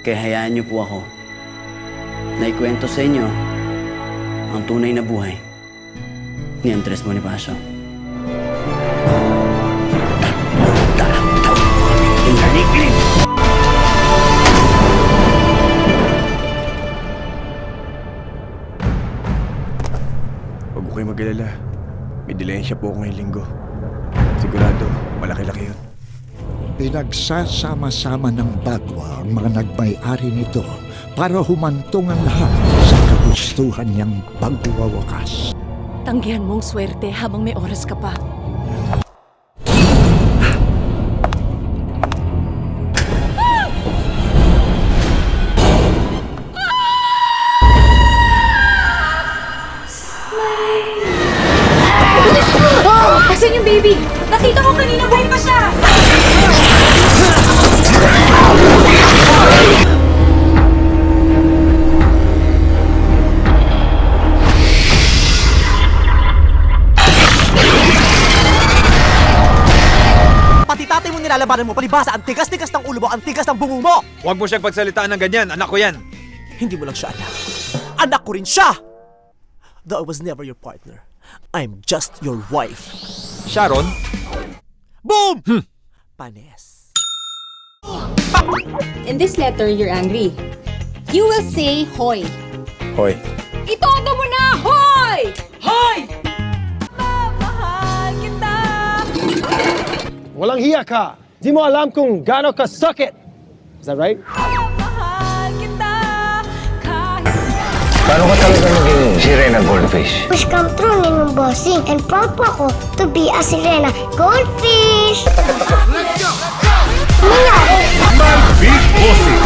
Kaya hayaan niyo po ako na ikwento sa inyo ang tunay na buhay ni Andres Bonifacio. Huwag ko kayo mag-alala. May dilensya po ako ngayong linggo. Sigurado, malaki-laki yun. Pinagsasama-sama ng Bagwa ang mga nagmay-ari nito para humantong ang lahat sa kagustuhan niyang pagwawakas. Tanggihan mo ang swerte habang may oras ka pa. Asan yung baby? Nakita ko kanina buhay pa siya! Pati tatay mo nilalabanan mo, palibasa, ang tigas-tigas ng ulo mo, ang tigas ng bungo mo! Huwag mo siyang pagsalitaan ng ganyan, anak ko yan. Hindi mo lang siya anak. Anak ko rin siya! Though I was never your partner, I'm just your wife. Sharon? Boom! Panes. In this letter, you're angry. You will say, hoy. Hoy. Itodo mo na, hoy! Hoy! Walang hiya ka! Di mo alam kung gaano ka sakit! Is that right? Paano ka talaga maging sirena goldfish? Wish come true ni ng bossing and proud po ako to be a sirena goldfish! Let's go! Nangyari! Big Bossing!